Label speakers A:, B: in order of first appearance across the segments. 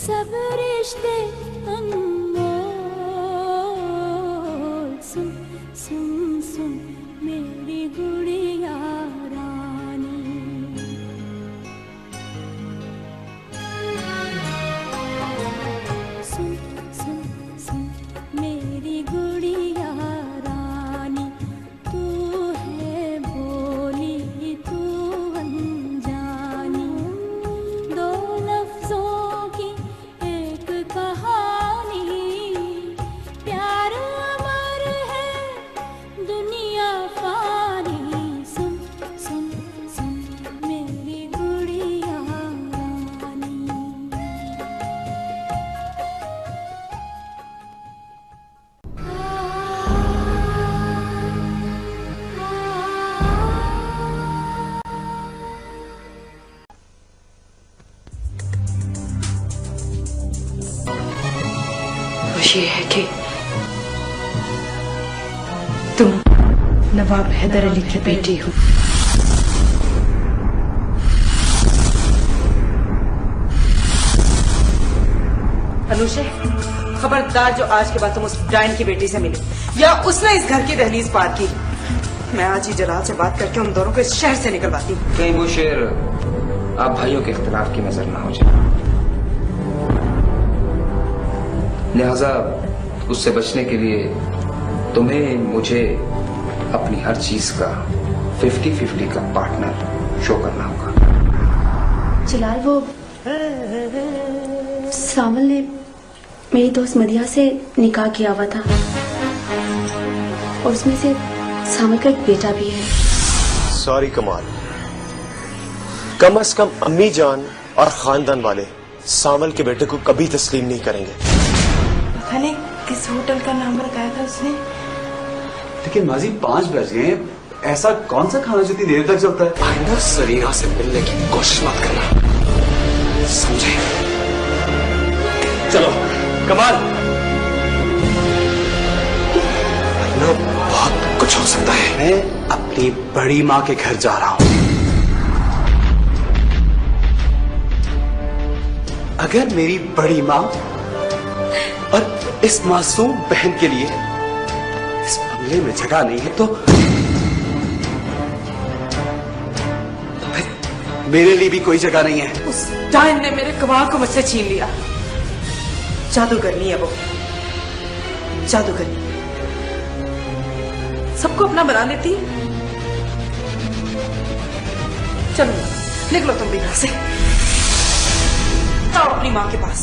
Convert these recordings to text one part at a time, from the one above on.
A: सब रिश्ते अनमोल। सुन सुन सुन मेरी गुड़िया रानी। सुन सुन सुन मेरी गुड़िया रानी। तू है बोली तू अनजानी। दो लफ्जों की एक कहानी। प्यार अमर है दुनिया फानी। सुन सुन सुन मेरी गुड़िया रानी।
B: वो ये है कि तुम नवाब हैदर अली की बेटी हो।
C: अनुषे, खबरदार जो आज के बाद तुम उस डायन की बेटी से मिले या उसने इस घर की दहलीज पार की, मैं आज ही जलाल से बात करके उन दोनों को इस शहर से निकलवाती हूँ।
D: कहीं वो शेर आप भाइयों के इख्तिलाफ की नजर ना हो जाए, लिहाजा उससे बचने के लिए तुम्हें मुझे अपनी हर चीज का 50-50 का पार्टनर शो करना होगा।
E: जलाल, वो सावल ने मेरी दोस्त मदिया से निकाह किया हुआ था और उसमें से सावल का एक बेटा भी है।
F: सॉरी कमाल, कम से कम अम्मी जान और खानदान वाले सावल के बेटे को कभी तस्लीम नहीं करेंगे।
C: पता नहीं किस होटल का नाम बताया था उसने।
G: लेकिन माजी 5 बज गए, ऐसा कौन सा खाना जो इतनी देर तक चलता है?
F: आइंदा सरीना से मिलने की कोशिश मत करना, समझे? चलो कमाल, ना बहुत कुछ हो सकता है।
G: मैं अपनी बड़ी माँ के घर जा रहा हूँ। अगर मेरी बड़ी माँ और इस मासूम बहन के लिए इस बंगले में जगह नहीं है तो फिर मेरे लिए भी कोई जगह नहीं है।
C: उस डायन ने मेरे कमाल को मुझसे छीन लिया। जादूगरनी है वो, जादूगरनी, सबको अपना बना लेती है। चलो निकलो तुम भी घर से, जाओ अपनी माँ के पास,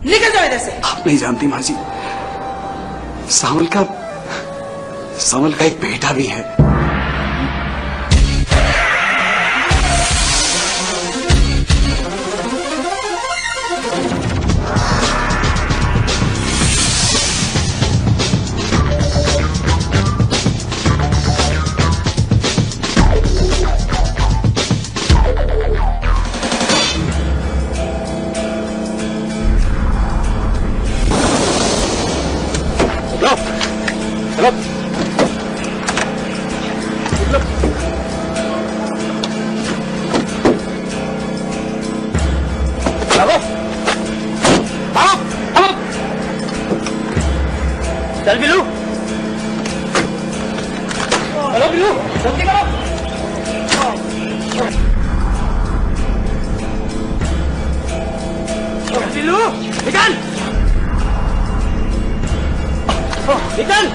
C: निकल जाओ इधर से।
G: आप नहीं जानती माँ जी, सावल का एक बेटा भी है। चल बिलू, हेलो बिलू, जल्दी करो। बिलू निकल, निकल।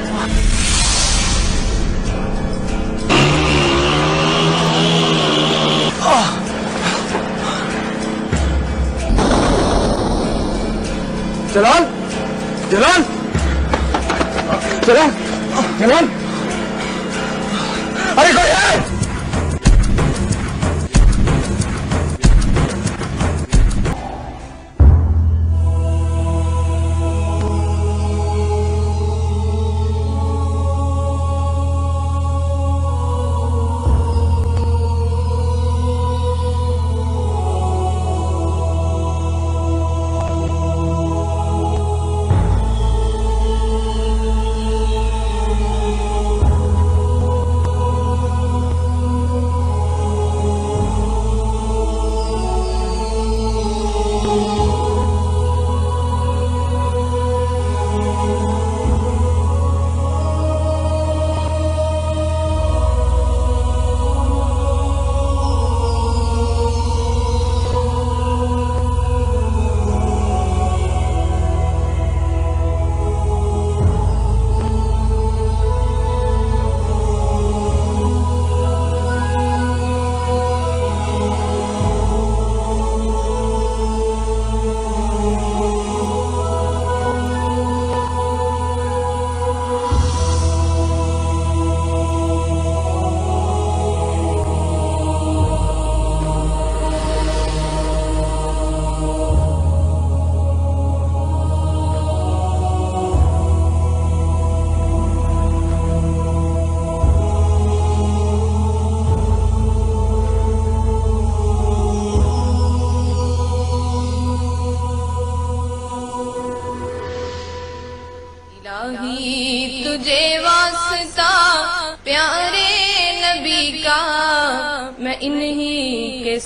G: जलाल, जलाल, जलाल, जलाल, अरे कोई है?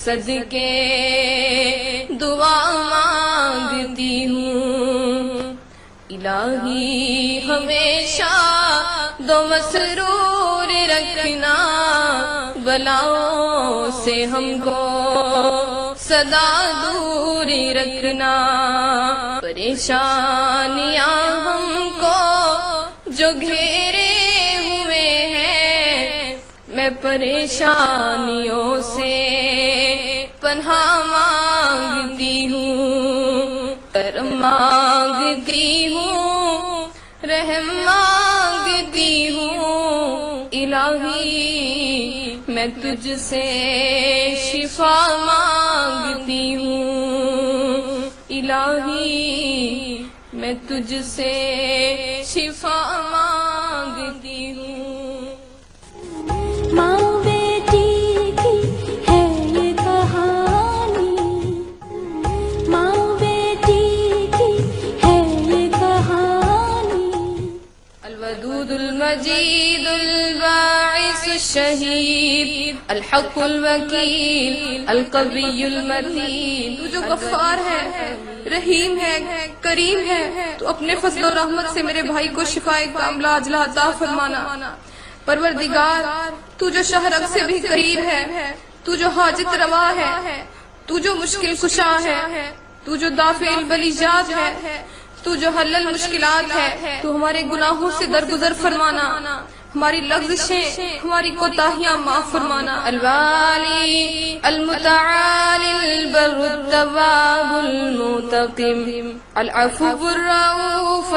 H: सदके दुआ मांगती हूँ। इलाही हमेशा दो मसरूर रखना, बलाओं से हमको सदा दूर रखना। परेशानियां हमको जो घेरे हुए हैं, मैं परेशानियों से पनाह मांगती हूँ। करम मांगती हूँ, रहम मांगती हूँ। इलाही मैं तुझसे शिफा मांगती हूँ। इलाही मैं तुझसे शिफा मांगती हूँ।
A: माँ बेटी की है ये कहानी, माँ बेटी की है ये कहानी।
H: अलवदूदुल मजीदुल बाइसुश शहीद, अल-हक़्क़ुल वकील, अल-क़वियुल मतीन। तू जो गफ्फार है, रहीम है, करीम है, तो अपने फज़ल और रहमत से मेरे भाई को शिफाए कामिला अजला अता फरमाना। परवरदिगार, तू जो शहरक से भी करीब है, तू जो हाजत रवा है, तू जो मुश्किल कुशा है, तू जो दाफ़िल बलीजात है, तू जो हल्लल मुश्किलात है, तू हमारे गुनाहों से दरगुजर फरमाना, हमारी लग़्ज़िशें, हमारी कोताहियां माफ फरमाना। अल-वाली अल-मुतआलिल बर्रुत तव्वाबुल मुंतक़िम, अल-अफ़ुव्वुर रऊफ़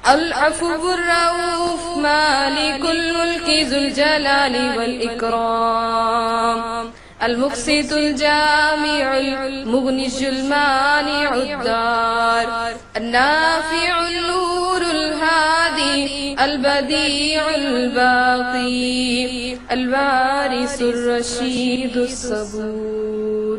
H: अल-अफ़ुव्वुर रऊफ़, मालिकुल मुल्कि ज़ुल जलाली वल इकराम, अल-मुक़सितुल जामिउल मुग़नियुल मानिउद दार, अन-नाफ़िउल नूरुल हादी, अल-बदीउल बाक़ी, अल-वारिसुर रशीदुस सबूर।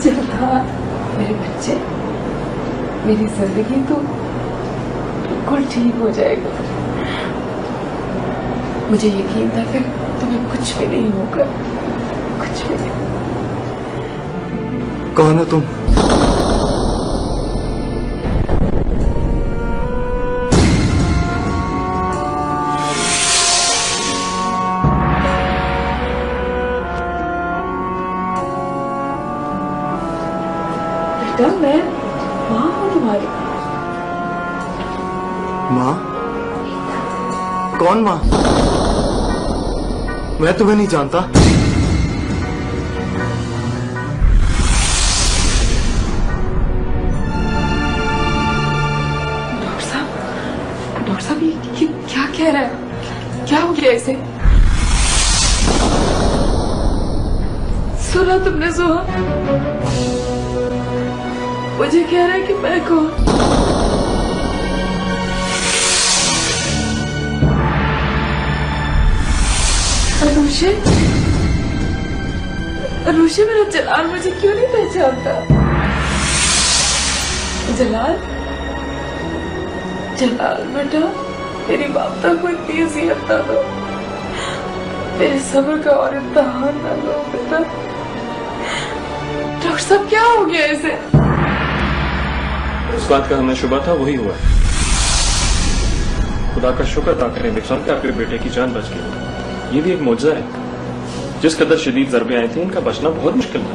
B: जलाल, मेरे बच्चे, मेरी जिंदगी तो बिल्कुल ठीक हो जाएगा। मुझे यकीन था कि तुम्हें कुछ भी नहीं होगा, कुछ भी नहीं।
F: कौन हो तुम?
B: बेटा, मैं माँ हूँ तुम्हारी।
F: माँ? कौन माँ? मैं तुम्हें नहीं जानता।
B: डॉक्टर साहब, ये क्या कह रहा है? क्या हो गया इसे? सुना तुमने सुहा? मुझे कह रहा है कि मैं कौन? अनुषे, अनुषे, मेरा जलाल मुझे क्यों नहीं पहचानता? जलाल, जलाल बेटा, मेरी ममता को इतनी अज़ियत ना दो, मेरे सब्र का और इम्तिहान ना लो बेटा। डॉक्टर साहब, क्या हो गया इसे?
I: उस बात का हमें शुबा था, वही हुआ। खुदा का शुक्र अदा करें बेचान कि आपके बेटे की जान बच गई। ये भी एक मौजज़ा है। जिस कदर शदीद ज़रबे आए थे, इनका बचना बहुत मुश्किल था।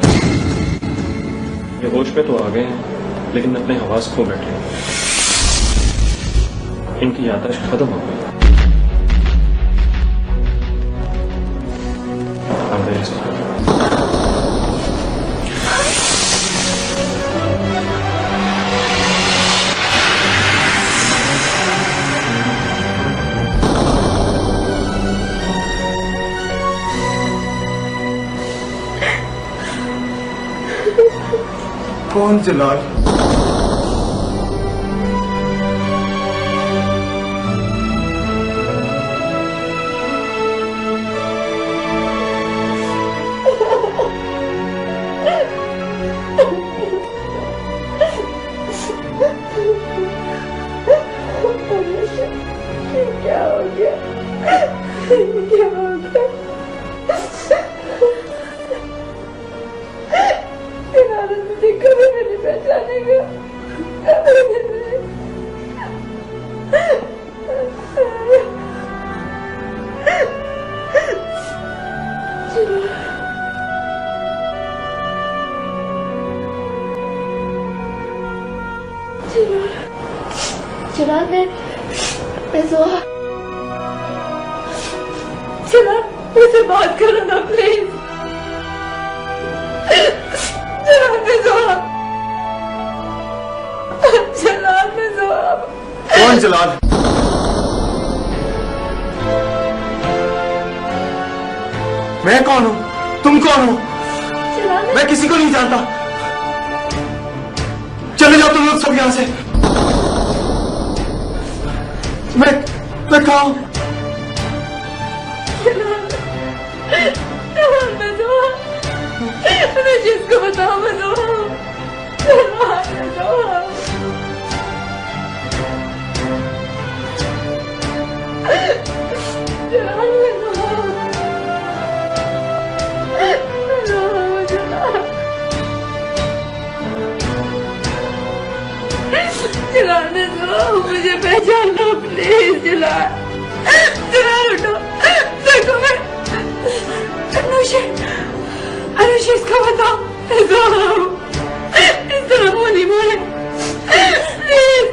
I: ये होश में तो आ गए हैं, लेकिन अपने हवास खो बैठे हैं। इनकी याददाश्त खत्म हो गई।
F: कौन जलाल?
B: क्या होता है? इनारत मुझे कभी भी नहीं पहचानेगा, कभी भी नहीं।
E: चिराग
B: मुझसे बात करो ना प्लीज।
F: कौन जलाल? मैं कौन हूँ? तुम कौन हो? मैं किसी को नहीं जानता। चले जाओ तुम लोग सब यहां से। मैं कहाँ हूँ?
B: मैं जिसको बताऊं मैं मुझे पहचान लो प्लीज। जला उठो, देखो मैं अनुषा इसका बताओ। इस तरह बोली बोले प्लीज।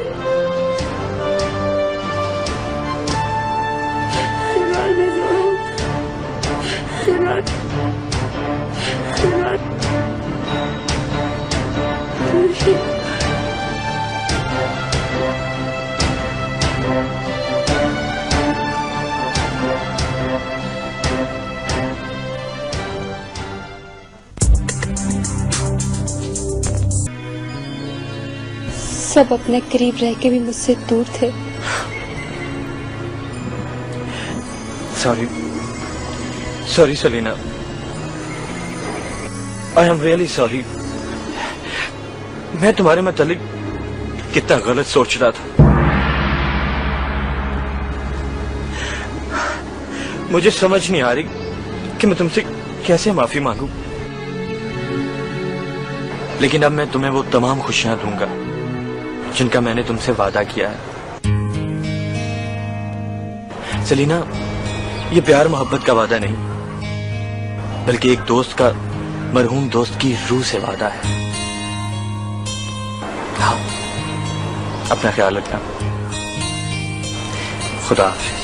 E: सब अपने करीब रह के भी मुझसे दूर थे।
J: Sorry Salina, I am really sorry. मैं तुम्हारे मुतालिक कितना गलत सोच रहा था। मुझे समझ नहीं आ रही कि मैं तुमसे कैसे माफी मांगू, लेकिन अब मैं तुम्हें वो तमाम खुशियां दूंगा जिनका मैंने तुमसे वादा किया है। सलीना, ये प्यार मोहब्बत का वादा नहीं, बल्कि एक दोस्त का मरहूम दोस्त की रूह से वादा है। हाँ, अपना ख्याल रखना। खुदा हाफिज।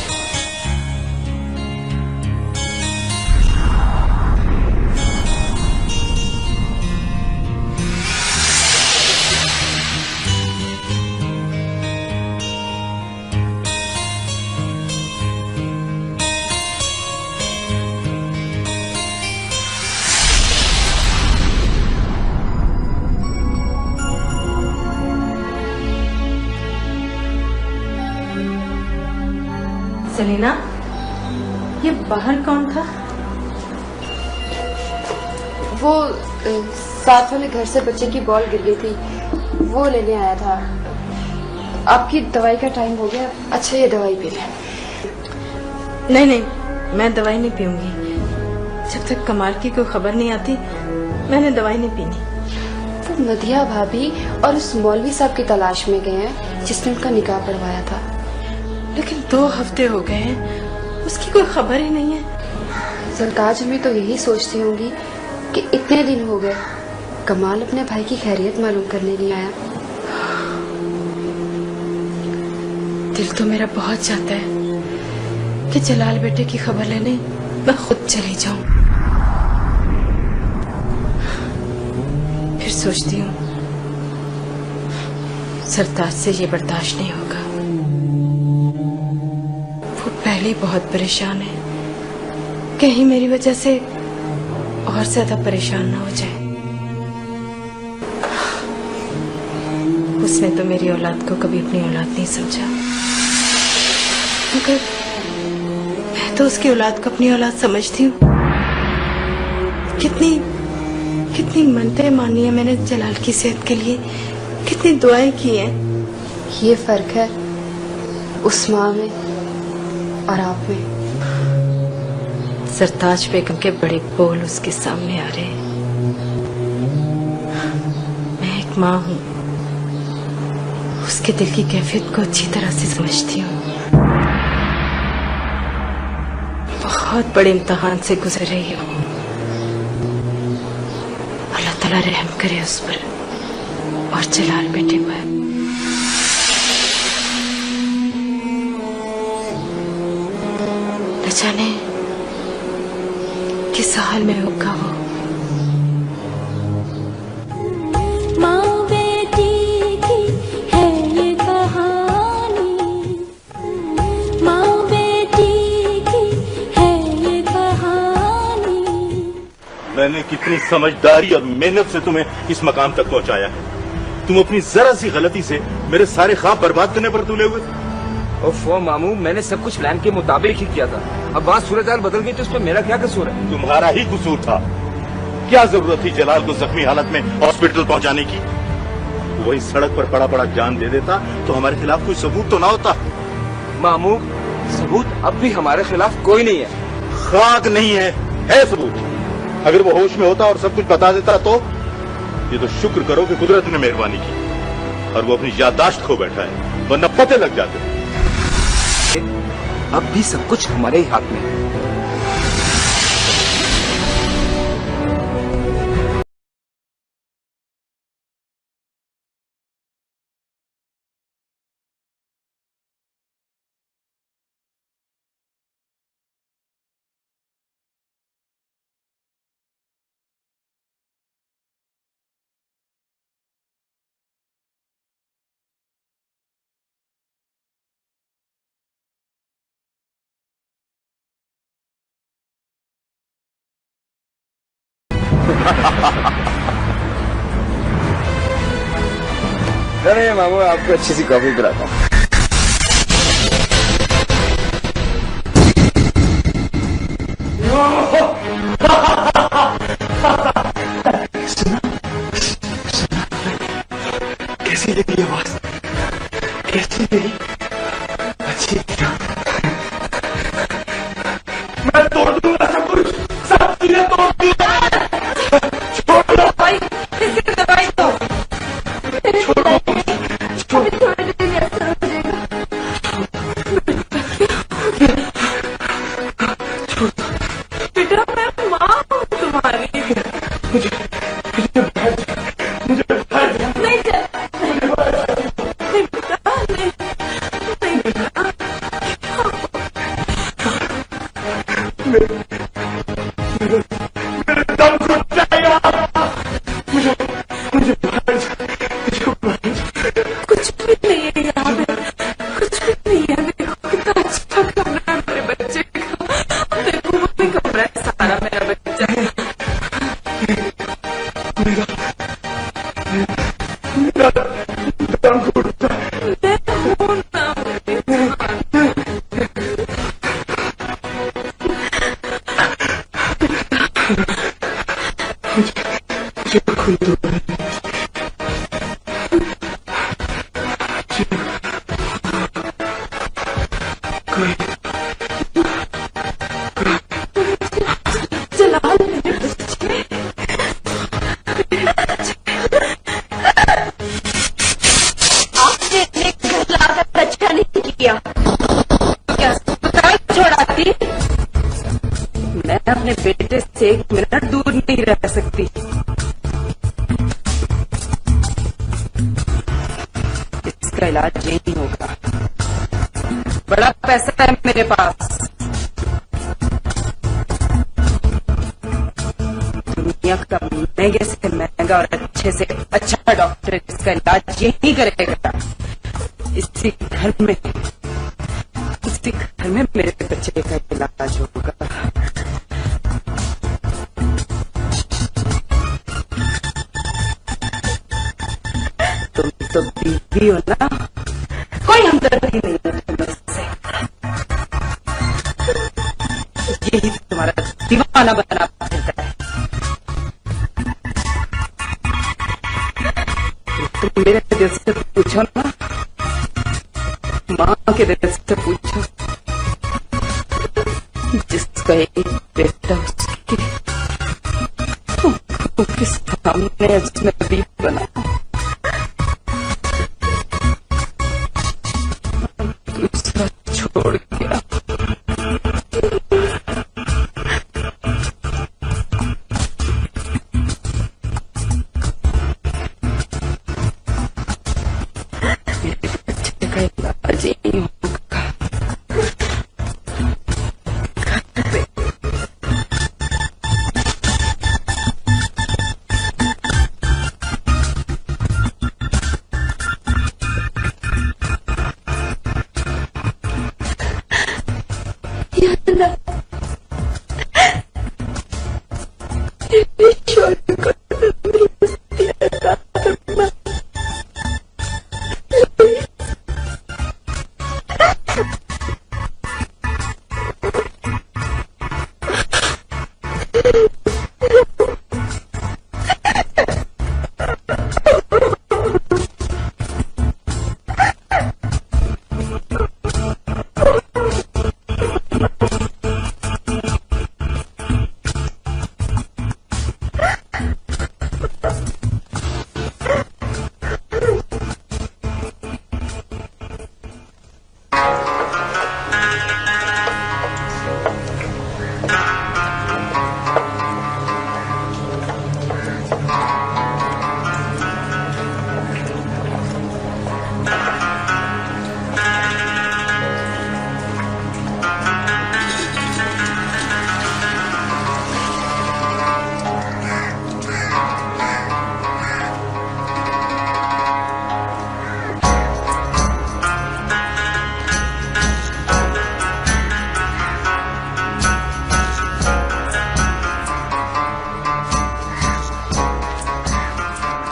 C: सलीना, ये बाहर कौन था?
E: वो साथ वाले घर से बच्चे की बॉल गिर गई थी, वो लेने आया था। आपकी दवाई का टाइम हो गया। अच्छा, ये दवाई पी लें।
C: नहीं, मैं दवाई नहीं पीऊंगी। जब तक कमाल की कोई खबर नहीं आती मैंने दवाई नहीं पीनी।
E: वो मदिया भाभी और उस मौलवी साहब की तलाश में गए हैं जिसने उनका निकाह पढ़वाया था।
C: लेकिन 2 हफ्ते हो गए हैं, उसकी कोई खबर ही नहीं है।
E: सरताज में तो यही सोचती होंगी कि इतने दिन हो गए, कमाल अपने भाई की खैरियत मालूम करने नहीं आया।
C: दिल तो मेरा बहुत चाहता है कि जलाल बेटे की खबर लेने मैं खुद चली जाऊं। फिर सोचती हूँ सरताज से ये बर्दाश्त नहीं होगा। वो पहले ही बहुत परेशान है, कहीं मेरी वजह से और ज्यादा परेशान ना हो जाए। उसने तो मेरी औलाद को कभी अपनी औलाद नहीं समझा, मगर मैं तो उसकी औलाद को अपनी औलाद समझती हूँ। कितनी मन्नतें मानी है मैंने जलाल की सेहत के लिए, कितनी दुआएं की हैं।
E: ये फर्क है उस माँ में और आप में।
B: सरताज बेगम के बड़े बोल उसके सामने आ रहे हैं। मैं एक माँ हूँ, उसके दिल की कैफियत को अच्छी तरह से समझती हूँ। बहुत बड़े इम्तिहान से गुजर रही हूँ। अल्लाह ताला रहम करे उस पर और जलाल बेटे पर। न जाने किस हाल में होगा वो।
A: माँ बेटी की है ये कहानी, माँ बेटी की है ये कहानी।
K: मैंने कितनी समझदारी और मेहनत से तुम्हें इस मकाम तक पहुंचाया है। तुम अपनी जरा सी गलती से मेरे सारे ख्वाब बर्बाद करने पर तुले हुए।
D: ओफो मामू, मैंने सब कुछ प्लान के मुताबिक ही किया था। अब वहाँ सूरत हाल बदल गई तो उसमें मेरा क्या कसूर है?
K: तुम्हारा ही कसूर था। क्या जरूरत थी जलाल को जख्मी हालत में हॉस्पिटल पहुंचाने की? वही सड़क पर पड़ा पड़ा जान दे देता तो हमारे खिलाफ कोई सबूत तो ना होता।
D: मामू, सबूत अब भी हमारे खिलाफ कोई नहीं है।
K: खाक नहीं है सबूत। अगर वो होश में होता और सब कुछ बता देता तो ये तो शुक्र करो कि कुदरत ने मेहरबानी की और वो अपनी याददाश्त खो बैठा है, वरना पते लग जाते।
D: अब भी सब कुछ हमारे ही हाथ में है। अरे मामू, आपको अच्छी सी कॉफी पिलाता हूँ। कैसी लगी आवाज? कैसी लगी? अच्छी। मैं तोड़ दूंगा सब कुछ, सब चीजें तोड़ दूंगा। छोड़ दो भाई, इसकी दवाई दो। छोड़ो, अभी थोड़ी देर में असर हो जाएगा। बेटा, मैं माँ हूँ तुम्हारी। मुझे नहीं बेटा, मेरे दम घुट जाएगा। मुझे कुछ भी नहीं है यहाँ पे, कुछ भी नहीं है। देखो कितना अच्छा कमरा है मेरे बच्चे का। देखो वही कमरा है सारा मेरा बच्चा। मेरा दम घुटता है। मुझे खुद दो। मैं अपने बेटे से एक मिनट दूर नहीं रह सकती। इसका इलाज यही होगा। बड़ा पैसा है मेरे पास। दुनिया का महंगे से महंगा और अच्छे से अच्छा डॉक्टर इसका इलाज यही करेगा। इसी घर में मेरे बच्चे का इलाज होगा। तुम तो बीवी हो ना, कोई हमदर्दी नहीं है तुमसे। यही तुम्हारा दीवाना बना फिरता है। तुम मेरे दिल से पूछो ना, माँ के दिल से पूछो, जिसका एक
B: अपने अजनबी बना। दूसरा छोड़ गया। मेरे बच्चे का इलाज यही होगा। घर पे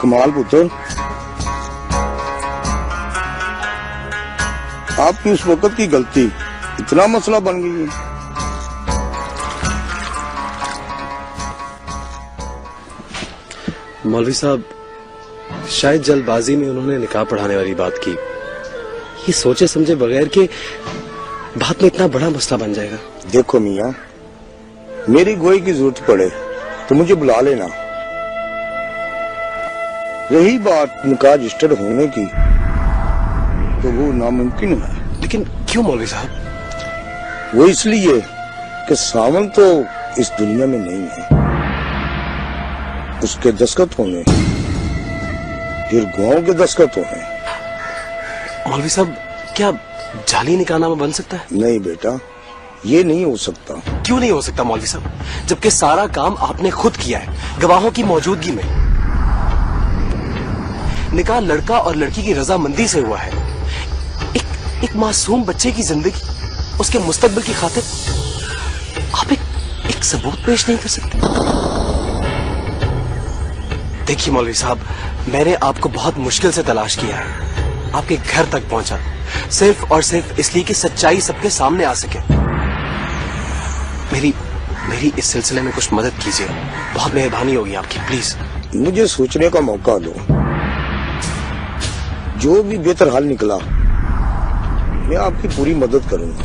K: कमाल पुत्र, आपकी उस वक्त की गलती इतना मसला बन गई है।
F: मौलवी साहब, शायद जल्दबाजी में उन्होंने निकाह पढ़ाने वाली बात की। ये सोचे समझे बगैर के बाद में इतना बड़ा मसला बन जाएगा।
K: देखो मियाँ, मेरी गोई की जरूरत पड़े तो मुझे बुला लेना। रही बात निकाह रजिस्टर होने की, तो वो नामुमकिन है।
F: लेकिन क्यों मौलवी साहब?
K: वो इसलिए कि सावन तो इस दुनिया में नहीं है। उसके दस्तखत होने, फिर गांव के दस्तखत होने।
F: मौलवी साहब, क्या जाली निकाहनामा बन सकता है?
K: नहीं बेटा, ये नहीं हो सकता।
F: क्यों नहीं हो सकता मौलवी साहब, जबकि सारा काम आपने खुद किया है, गवाहों की मौजूदगी में। निकाह लड़का और लड़की की रजामंदी से हुआ है। एक मासूम बच्चे की जिंदगी, उसके मुस्तकबिल की खातिर आप एक सबूत पेश नहीं कर सकते? देखिए मौलवी साहब, मैंने आपको बहुत मुश्किल से तलाश किया है, आपके घर तक पहुंचा, सिर्फ और सिर्फ इसलिए कि सच्चाई सबके सामने आ सके। मेरी इस सिलसिले में कुछ मदद कीजिए, बहुत मेहरबानी होगी आपकी, प्लीज।
K: मुझे सोचने का मौका दो। जो भी बेहतर हाल निकला, मैं आपकी पूरी मदद करूंगा।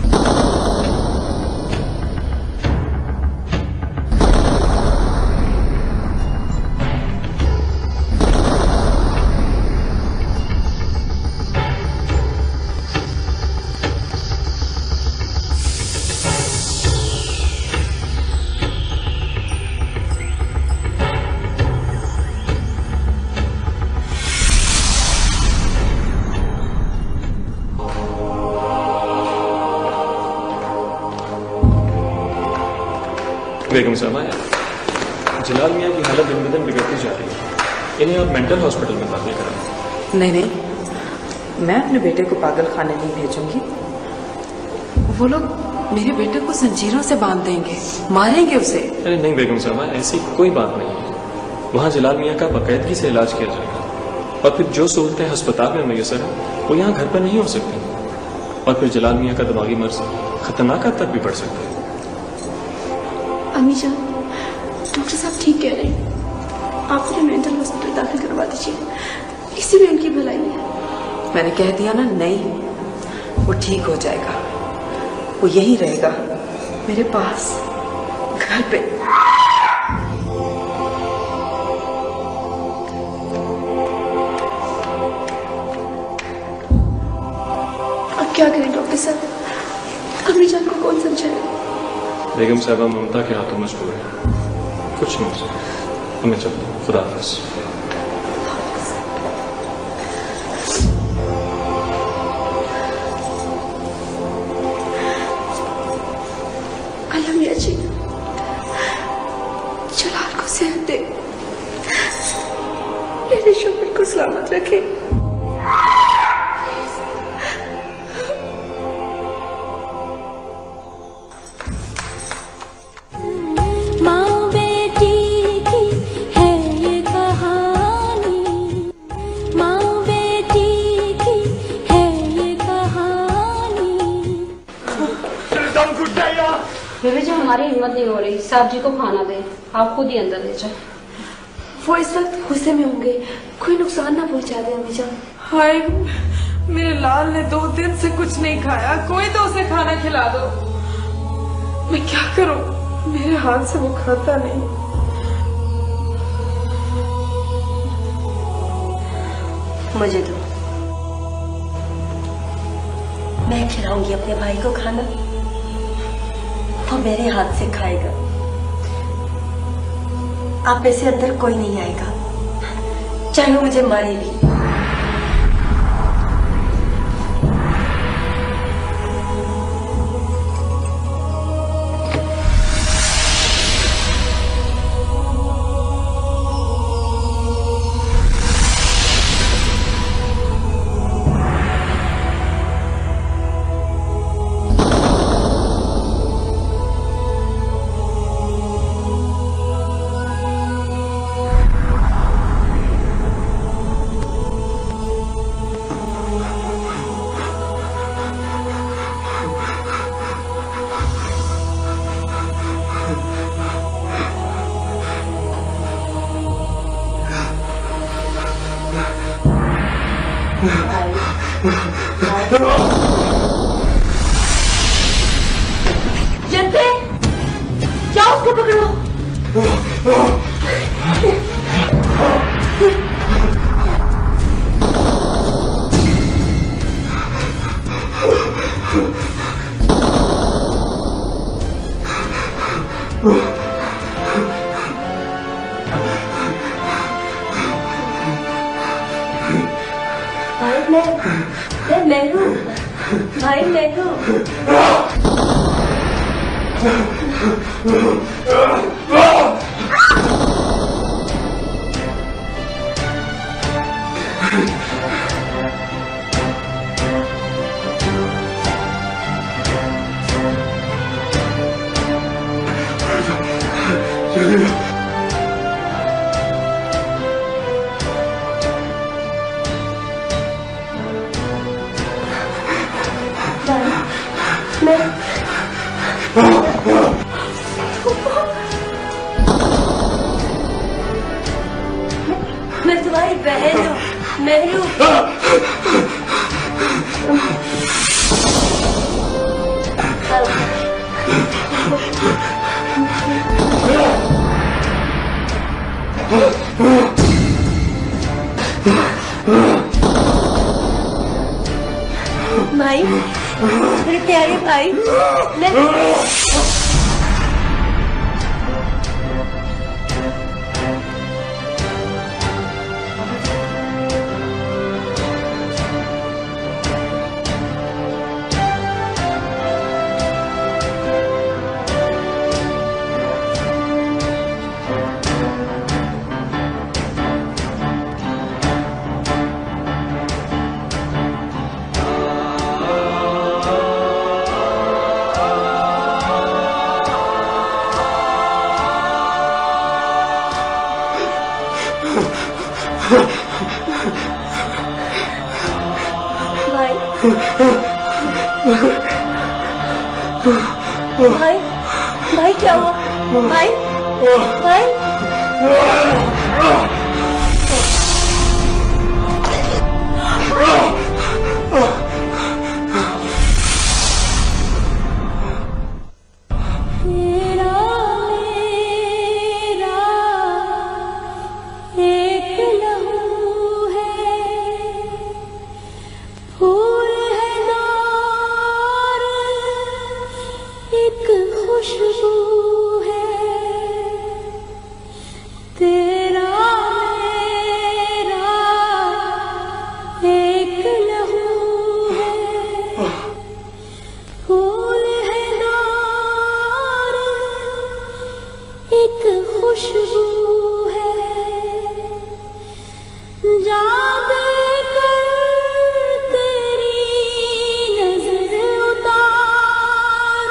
I: बेगम साहब, जलाल मियाँ की हालत दिन ब दिन बिगड़ती जा रही है। इन्हें आप मेंटल हॉस्पिटल में दाखिल कराएं।
C: नहीं, मैं अपने बेटे को पागल खाने नहीं भेजूंगी। वो लोग मेरे बेटे को जंजीरों से बांध देंगे, मारेंगे उसे।
I: अरे नहीं बेगम साहब, ऐसी कोई बात नहीं है। वहाँ जलाल मियाँ का बाकायदगी से इलाज किया जाएगा, और फिर जो सहूलतें अस्पताल में मैसर है वो यहाँ घर पर नहीं हो सकती। और फिर जलाल मियाँ का दिमागी मर्ज खतरनाक हद तक भी बढ़ सकता है।
A: अम्मी जान, डॉक्टर साहब ठीक कह रहे हैं, आप उन्हें मेंटल हॉस्पिटल दाखिल करवा दीजिए, इसी में उनकी भलाई है।
C: मैंने कह दिया ना, नहीं, वो ठीक हो जाएगा, वो यहीं रहेगा मेरे पास, घर पे।
A: क्या करें डॉक्टर साहब? अम्मी जान को कौन समझाए?
I: बेगम साहबा ममता के हाथों मजबूर है, कुछ नहीं हो सकता। हमें चलते, खुदा हाफिज।
A: अल्लाह मियां जी जलाल को सेहत दे, मेरे शोहर को सलामत रखे।
L: बेबी जी हमारी हिम्मत नहीं हो रही, साहब जी को खाना दे, आप खुद ही अंदर ले जाए।
A: वो इस वक्त गुस्से में होंगे, कोई नुकसान ना पहुंचा दे अम्मी जान।
B: हाय, मेरे लाल ने 2 दिन से कुछ नहीं खाया, कोई तो उसे खाना खिला दो। मैं क्या करूं, मेरे हाथ से वो खाता नहीं।
M: मुझे दो, मैं खिलाऊंगी अपने भाई को खाना, वो मेरे हाथ से खाएगा। आप में से अंदर कोई नहीं आएगा, चाहे वो मुझे मारे भी।
A: जत्ते, क्या उसको पकड़ो।
M: मैं हूँ भाई, मैं हूँ। मैं तुम्हारी बहन हूँ, मैं हूँ। भाई, मेरे प्यारे भाई, मैं भाई, भाई क्या हुआ? भाई, भाई,
N: फूल है ना खुशबू है, तेरा मेरा एक लहू है, फूल है नार एक खुशबू है, जाग कर तेरी नजर उतार,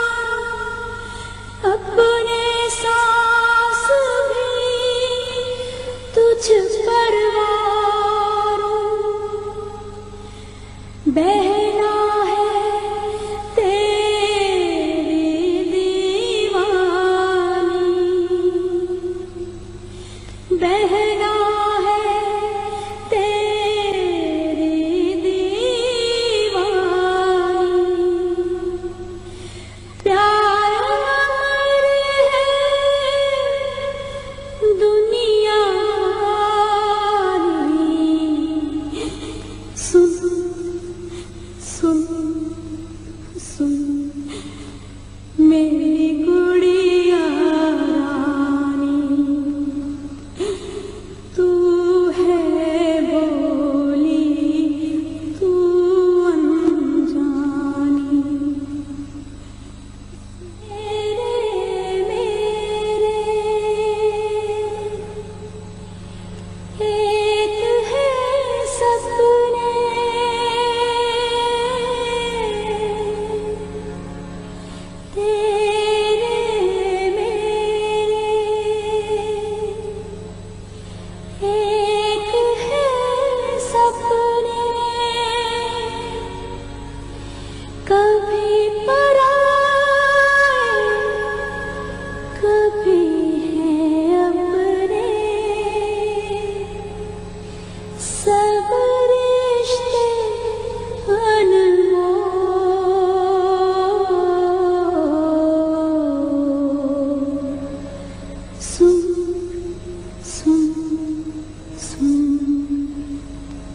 N: अपने सांस भी तुझ पर वारूं, बहना है तेरी दीवानी, बहना है तेरी दीवानी, प्यार अमर है दुनिया वाली, सुन सुन सुन मेरी गुड़िया रानी, तू है बोली तू अनजानी, मेरे मेरे एक है सपने, तेरे मेरे एक है सपने, कभी पराए कभी है अपने, सब रिश्ते अनमोल, सुन सुन सुन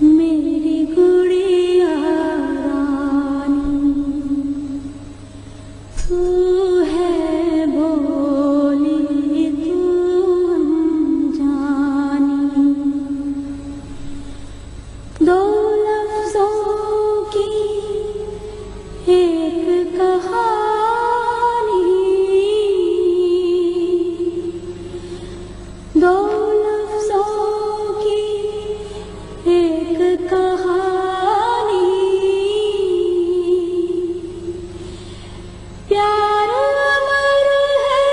N: मेरी गुड़िया रानी, तू है बोली तू अनजानी, दो लफ्जों की एक कहानी, दो लफ्जों की एक कहानी, प्यार अमर है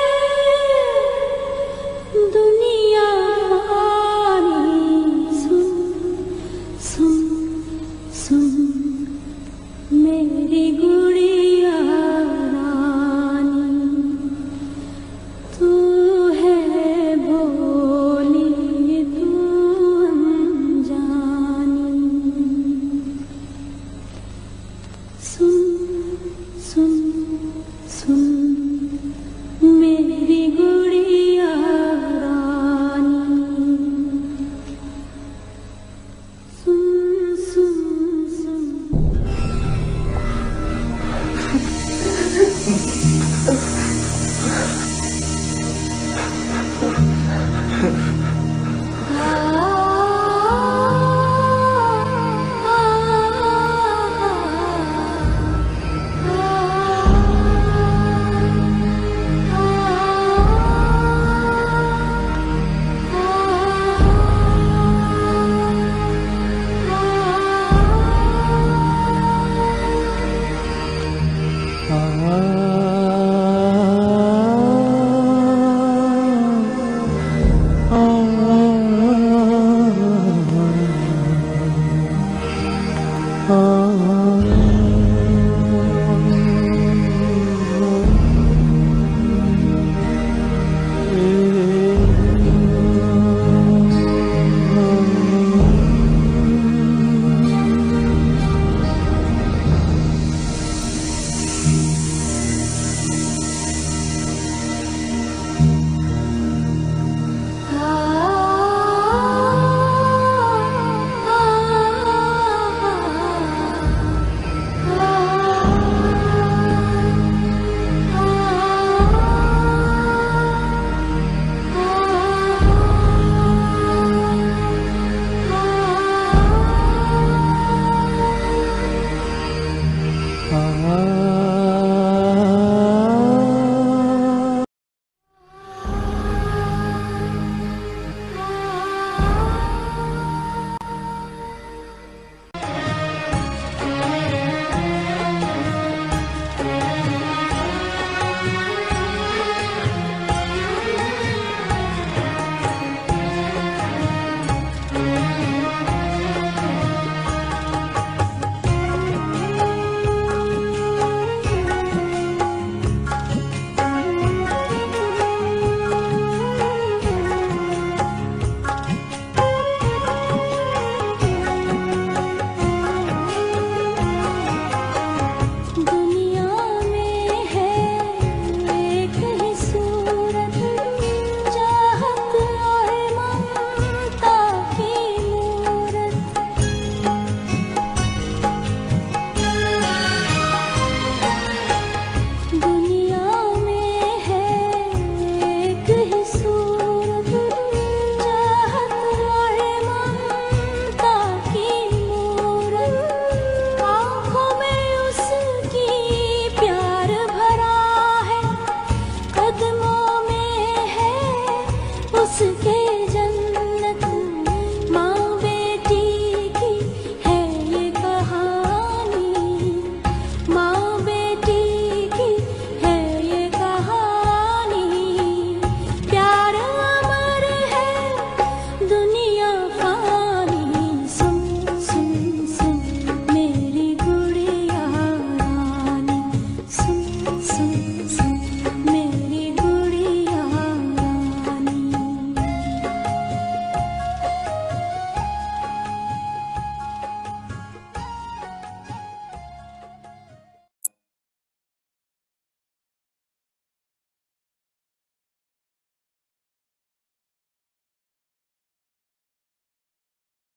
N: दुनिया वाली, सुन सुन सुन मेरी गुड़िया रानी, तू है बोली तू अनजानी, सुन सुन सुन मेरी गुड़िया रानी, सुन सुन सुन।
O: आ